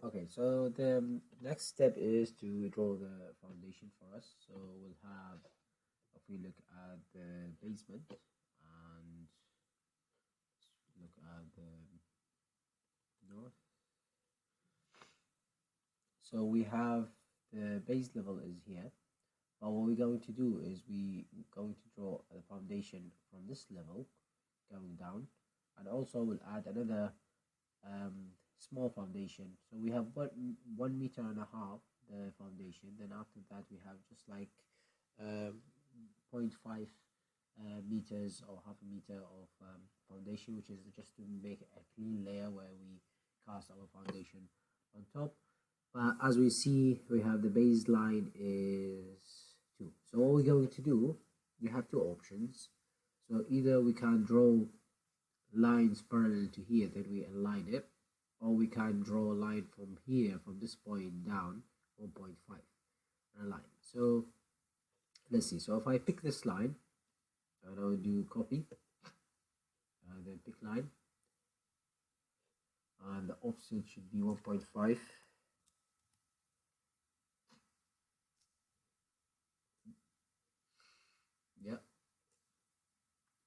Okay, so the next step is to draw the foundation for us. So we'll have, if we look at the basement and look at the north. So we have the base level is here. But what we're going to do is we going to draw a foundation from this level going down, and also we'll add another small foundation. So we have 1 meter and a half the foundation. Then after that we have just like zero point 0.5 meters or half a meter of foundation, which is just to make a clean layer where we cast our foundation on top. But as we see, we have the baseline is 2. So what we're going to do, we have two options. So either we can draw lines parallel to here, then we align it, or we can draw a line from here, from this point down 1.5 and align. So let's see. So if I pick this line and I will do copy and then pick line, and the offset should be 1.5. Yeah.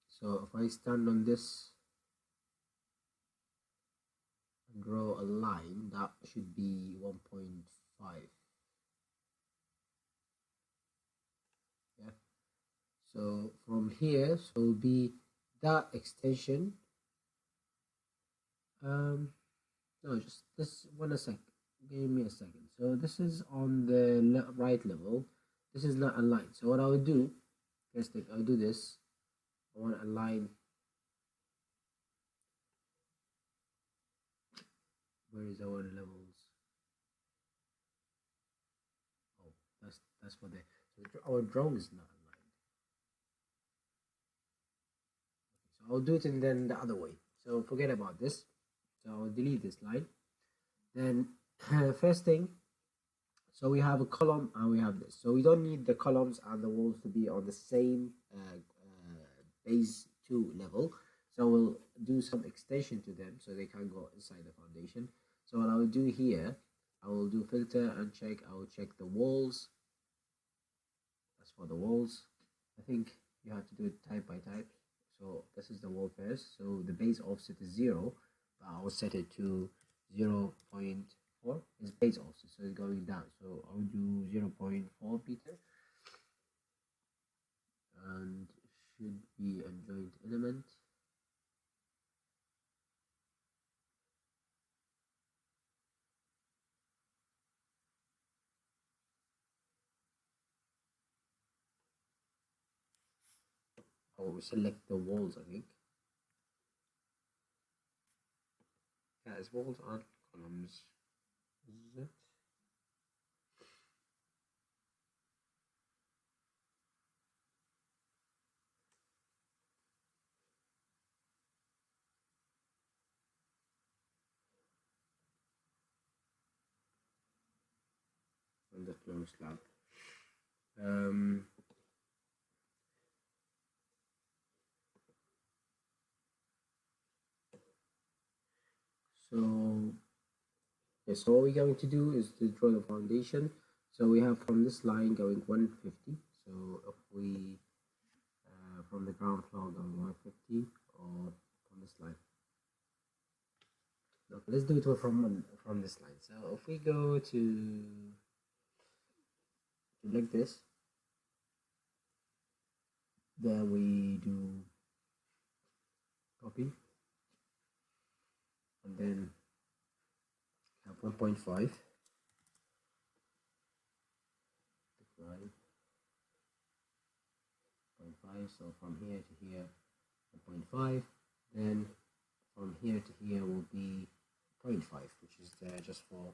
So if I stand on this and draw a line, that should be 1.5. Yeah. So from here, so will be that extension. No, just this one a sec. Give me a second. So this is on the right level. This is not aligned. So what I would do, first thing I'll do this. I want to align. Where is our levels? Oh, that's for the. So our drawing is not aligned. So I'll do it and then the other way. So forget about this. So I'll delete this line. Then first thing, so we have a column and we have this. So we don't need the columns and the walls to be on the same base 2 level. So we'll do some extension to them so they can go inside the foundation. So what I will do here, I will do filter and check. I will check the walls. That's for the walls. I think you have to do it type by type. So this is the wall first. So the base offset is 0, but I will set it to 0.4 is base offset, so it's going down. So I'll do 0.4 meter and should be a joint element. I will select the walls, I think. Yeah, it's walls and columns. Is it? On the floor slab. So yeah, so what we're going to do is to draw the foundation. So we have from this line going 150. So if we from the ground floor going 150, or from this line. Okay, let's do it from this line. So if we go to like this, then we do copy and then have 1.5. So from here to here 1.5, then from here to here will be 0.5, which is there just for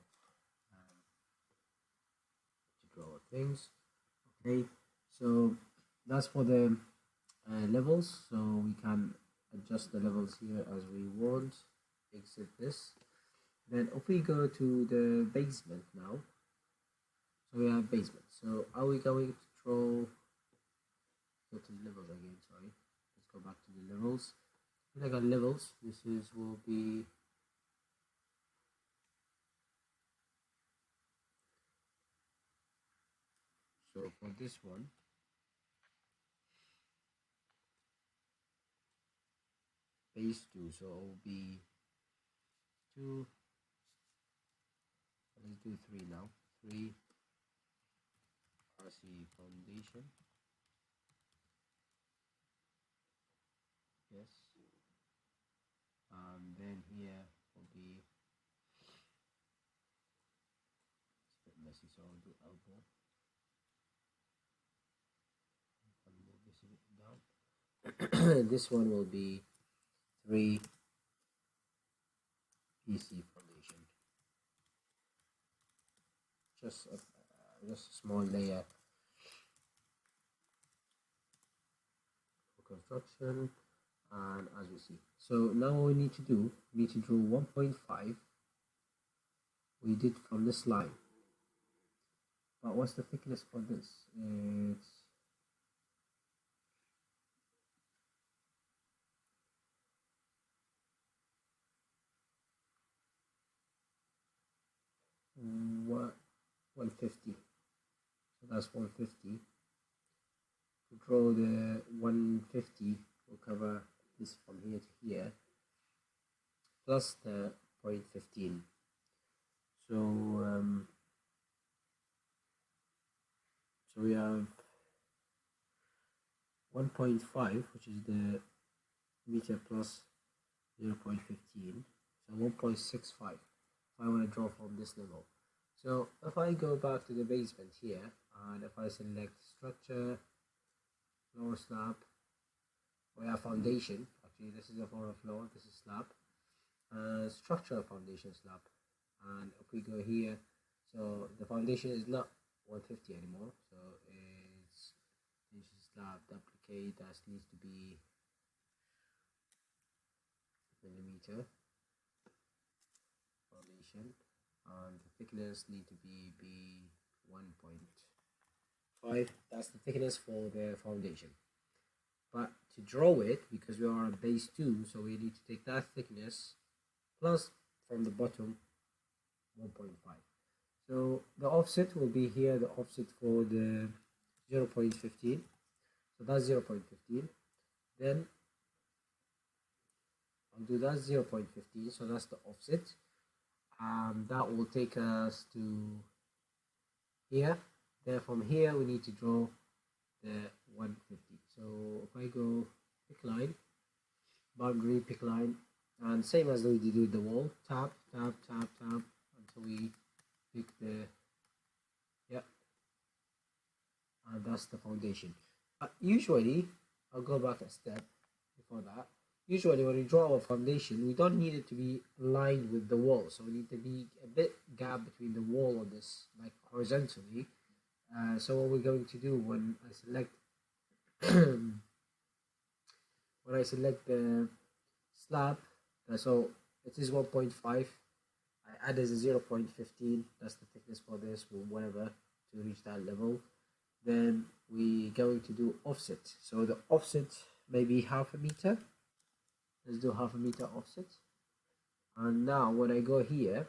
to draw things. Okay, so that's for the levels. So we can adjust the levels here as we want. Exit this. Then if we go to the basement now, so we have basement. So are we going to draw? Go to the levels again. Sorry, let's go back to the levels. When I got levels, this is will be So for this one, base 2, so it will be 2. Let's do 3 now. 3 RC foundation. Yes. Then here will be, it's a bit messy, so I'll do elbow. I'll move this a bit down. This one will be 3 PC foundation. Just a small layer for construction. And as we see, so now what we need to do, we need to draw 1.5 we did from this line. But what's the thickness for this? It's what 150. So that's 150. To draw the 150, we'll cover this from here to here, plus the 0.15. So so we have 1.5, which is the meter plus 0.15, so 1.65 if I want to draw from this level. So if I go back to the basement here, and if I select structure, floor slab, we have foundation. Actually, this is a floor, this is slab, structural foundation slab. And if we go here, so the foundation is not 150 anymore, so it's slab duplicate, that needs to be millimeter foundation, and the thickness need to be 1.5. That's the thickness for the foundation. But to draw it, because we are on base 2, so we need to take that thickness plus from the bottom 1.5. So the offset will be here, the offset for the 0.15. So that's 0.15. Then I'll do that 0.15. So that's the offset. That will take us to here. Then from here we need to draw the 150. So if I go pick line, boundary, pick line, and same as we did with the wall, tap, tap, tap, tap until we pick the, yeah, and that's the foundation. Usually, I'll go back a step before that. Usually when we draw a foundation, we don't need it to be lined with the wall, so we need to be a bit gap between the wall on this, like horizontally. So what we're going to do when I select when I select the slab, so it is 1.5. I added a 0.15. That's the thickness for this, or whatever, to reach that level. Then we're going to do offset. So the offset maybe 0.5 meter. Let's do 0.5 meter offset. And now when I go here,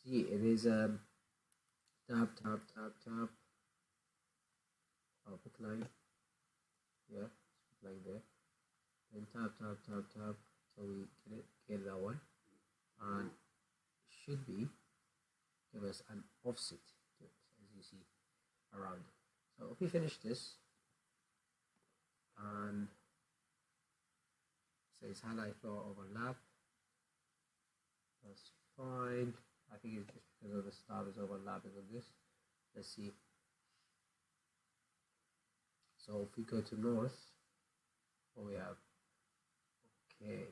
see it is tap, tap, tap, tap. Oh, pick line. Yeah, like there. Then tap, tap, tap, tap. So we get that one. And it should be give us an offset to it, as you see around. So if we finish this and says highlight floor overlap, that's fine. I think it's just because of the slab is overlapping with this. Let's see. So if we go to north, what we have, okay,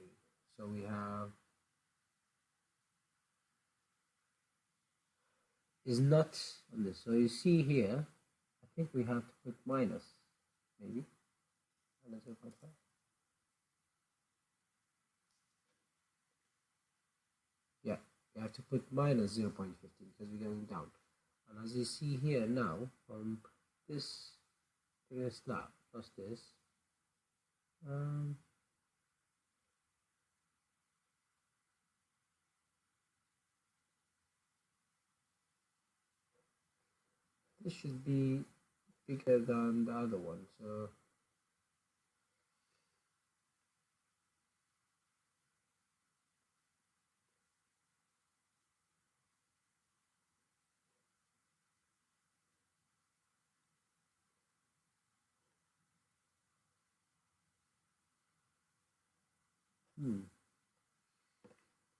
so we have is not on this. So you see here, I think we have to put minus, maybe minus 0.5. Yeah, we have to put minus 0.15 because we're going down. And as you see here now, from this slab plus this, this should be bigger than the other one. So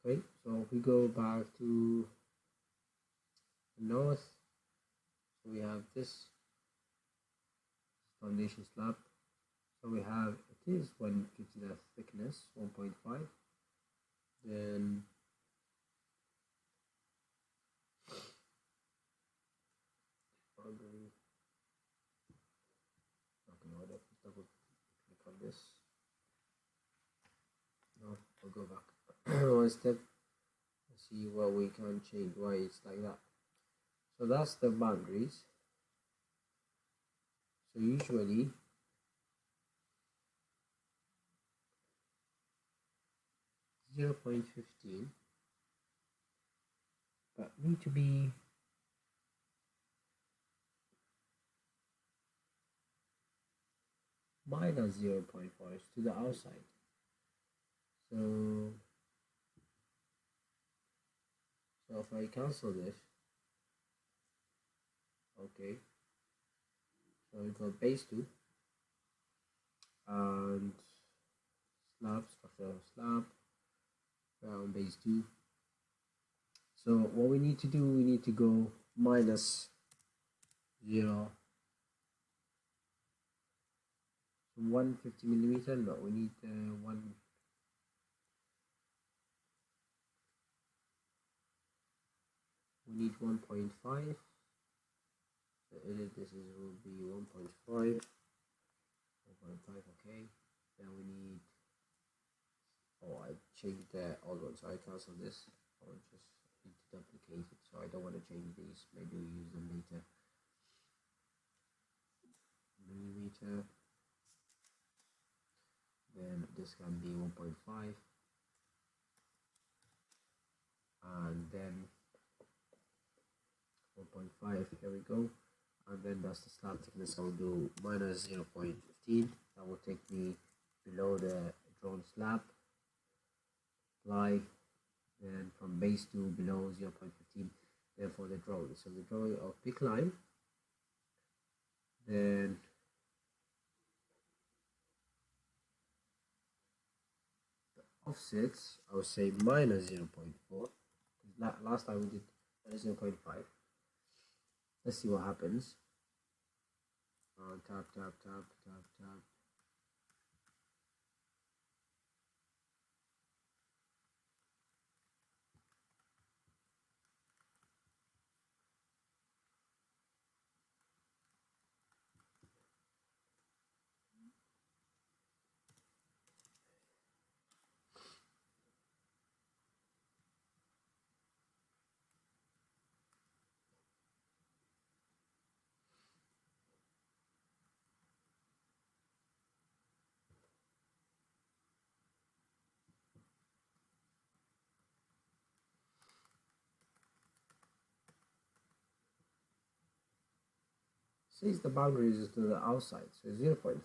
okay, so if we go back to the north, so we have this foundation slab. So we have, it is one gives you the thickness 1.5. Then boundary. Okay, what if we double click on this? No, I'll go back one step. See what we can change, why it's like that. So that's the boundaries. So usually .15, but need to be minus 0.4 to the outside. So if I cancel this, okay, so we got base 2 and slab, structure of slab, ground base 2. So what we need to do, we need to go minus 0 150 millimeter. No, we need 1.5. So edit this will be 1.5. 1.5, okay. Then we need, oh, I changed the old one, so I cancel this. I'll just need to duplicate it, so I don't want to change these. Maybe we use them later. Millimeter. Then this can be 1.5, and then 1.5. Here we go. And then that's the slab thickness. I'll do minus 0.15. That will take me below the drawn slab. Apply. Then from base to below 0.15. Then for the drawing. So the drawing of pick line. Then the offsets, I would say minus 0.4. Last time we did minus 0.5. Let's see what happens. Tap, tap, tap, tap, tap. Says the boundaries is to the outside, so 0.5.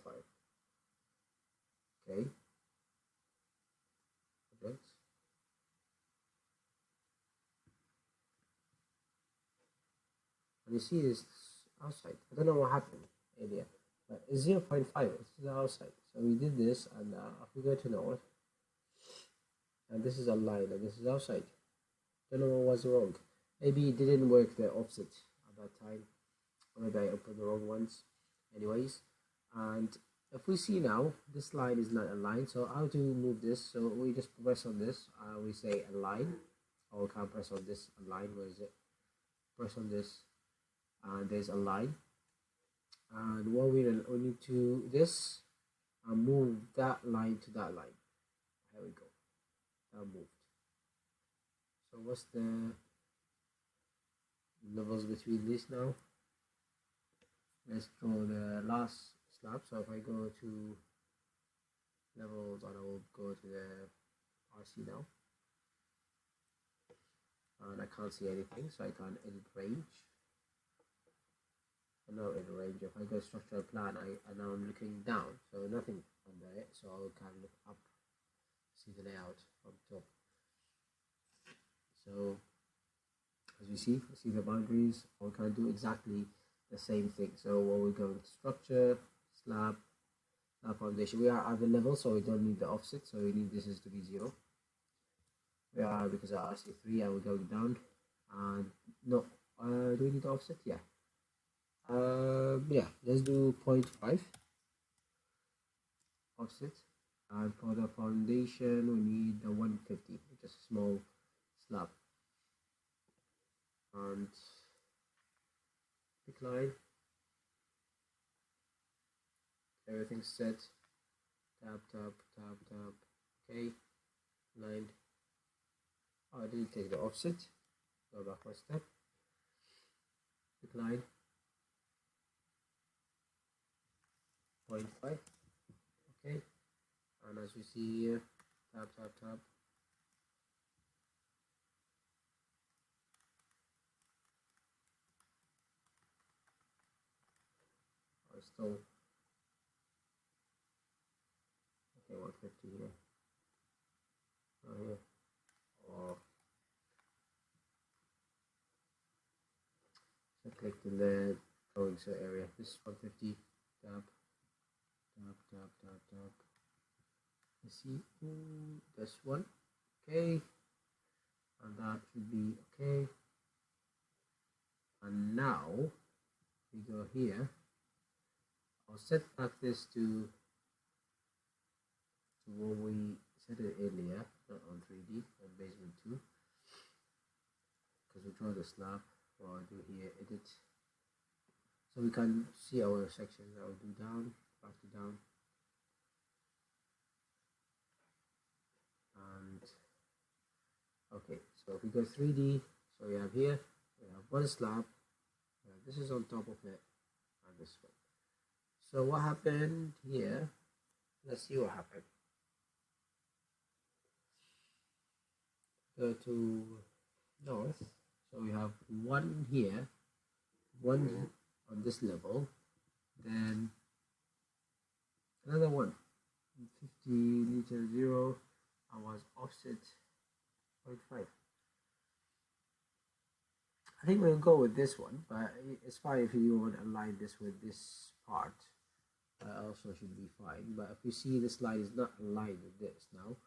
Okay. Project. And you see this outside. I don't know what happened earlier, but it's 0.5. It's to the outside. So we did this, and if we go to north, and this is a line, and this is outside. Don't know what was wrong. Maybe it didn't work the offset at that time. Or maybe I opened the wrong ones. Anyways, and if we see now, this line is not aligned. So how to move this? So we just press on this. We say align, or we can press on this align. Where is it? Press on this, and there's a line. And what we need to this and move that line to that line. Here we go. That moved. So what's the levels between this now? Let's draw the last slab. So if I go to levels, and I will go to the RC now, and I can't see anything, so I can edit range. now in range. If I go structural plan, and now I'm looking down, so nothing under it, so I can look up, see the layout from top. So as you see the boundaries. We can do exactly the same thing. So when we go into structure, slab foundation, we are at the level, so we don't need the offset, so we need this is to be 0. We are, because I see 3 and we're going down, and no, do we need the offset? Yeah. Yeah, let's do 0.5 offset, and for the foundation we need the 150, which is a small slab, and decline, everything's set, tab, okay, lined. Oh, I didn't take the offset, go back one step, decline, 0.5, okay, and as you see here, tab, I still, okay, 150 here, here, or so clicked in the drawing set area, this is 150, tab, you see this one, okay, and that should be okay. And now we go here, I'll set back this to what we set it earlier, not on 3D, on basement 2, because we draw the slab. What I'll do here, edit, so we can see our sections. I'll do down, back to down, and okay, so if we go 3D, so we have here, we have one slab, this is on top of it, and this one. So what happened here, let's see what happened. Go to north, so we have one here, one on this level, then another one, 50 meter 0, and was offset 0.5. I think we'll go with this one, but it's fine if you want to align this with this part. Also should be fine, but if you see this line is not aligned with this now,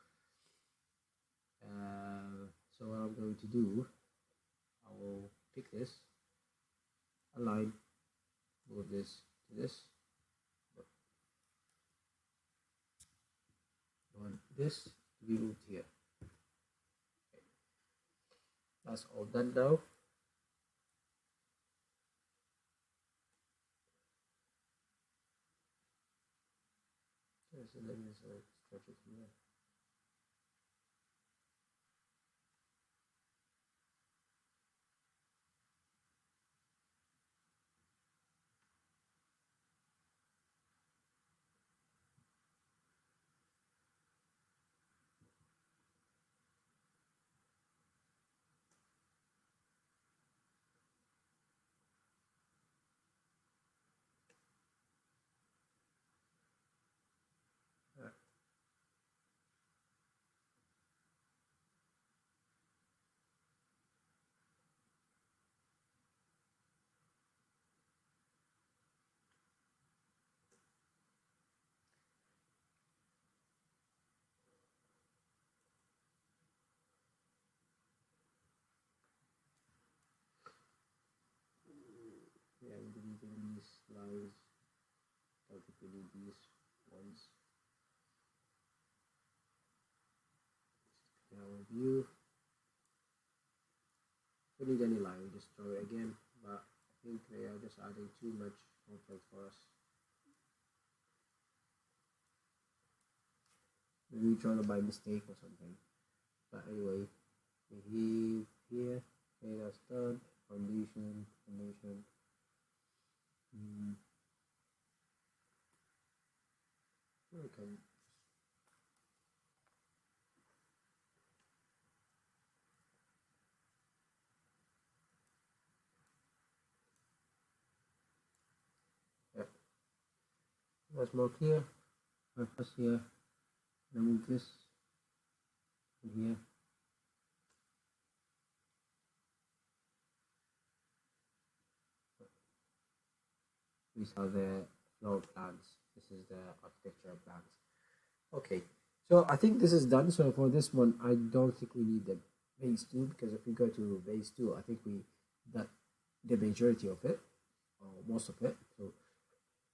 so what I'm going to do, I will pick this, align, move this to this, I want this to be moved here. Okay. That's all done now. So let me just stretch it here. Yeah, I'm deleting these lines. I'll delete these ones. Now view. If we need any line, we just draw it again. But I think they are just adding too much conflict for us. Maybe we draw them by mistake or something. But anyway, we here. Okay, that's done. Foundation. Okay. that's more clear. First here, remove this in here. These are the floor plans. This is the architectural plans. Okay, so I think this is done. So for this one, I don't think we need the base 2, because if we go to base 2, I think we got the majority of it, or most of it. So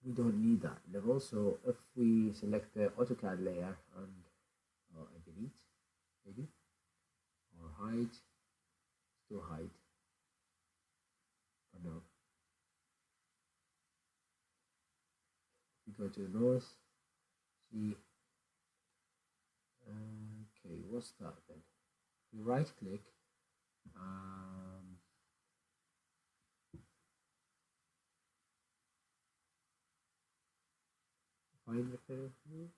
we don't need that level. So if we select the AutoCAD layer and delete, maybe, or hide, still hide for now. We go to the north, see. Okay, what's that then? We right click, find the file here.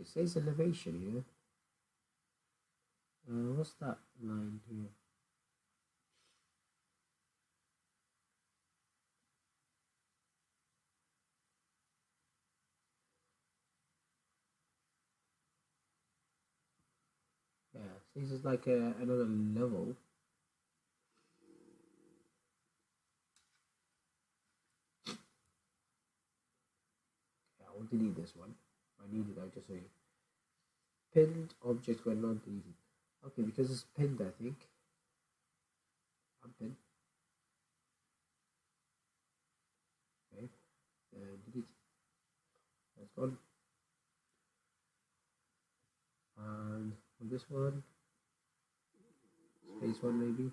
It says elevation here. What's that line here? Yeah, this is like another level. Yeah, I will delete this one. I need it, I'll just say pinned objects were not deleted. Okay, because it's pinned, I think. Unpin. Okay, delete. That's gone. And for this one, space one maybe.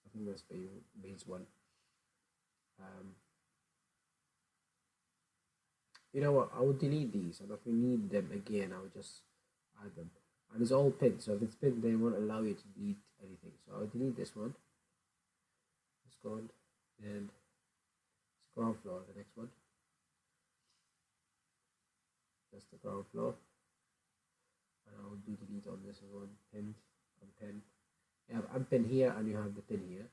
I think that's base one. You know what? I will delete these, and if we need them again, I will just add them. And it's all pinned, so if it's pinned, they won't allow you to delete anything. So I'll delete this one. It's gone. Then it's ground floor, the next one. That's the ground floor. And I'll do delete on this one. Pinned, unpin. You have unpin here, and you have the pin here.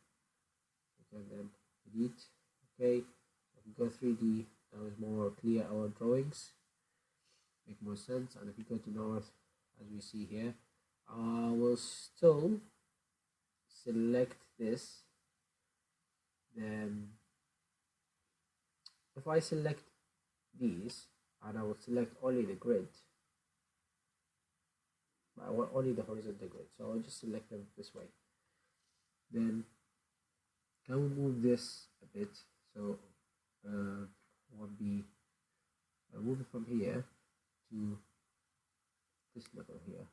Okay, then delete. Okay, if we go 3D, now it's more clear our drawings. Make more sense. And if we go to north, as we see here, I will still select this. Then if I select these, and I will select only the grid, I want only the horizontal grid, so I'll just select them this way. Then can we move this a bit? So will be move it from here to this level here.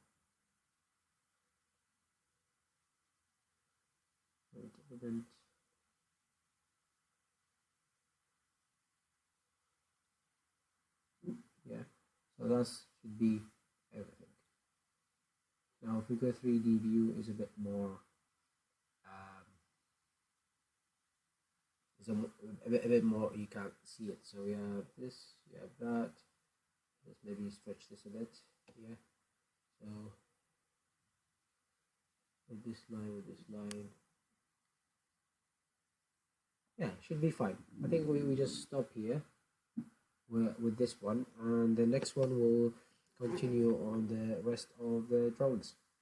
Yeah, so that should be everything. Now if we go 3D view is a bit more a bit more, you can't see it. So we have this, you have that. Let's maybe stretch this a bit. Yeah. So with this line. Yeah, should be fine. I think we just stop here with this one, and the next one will continue on the rest of the drawings.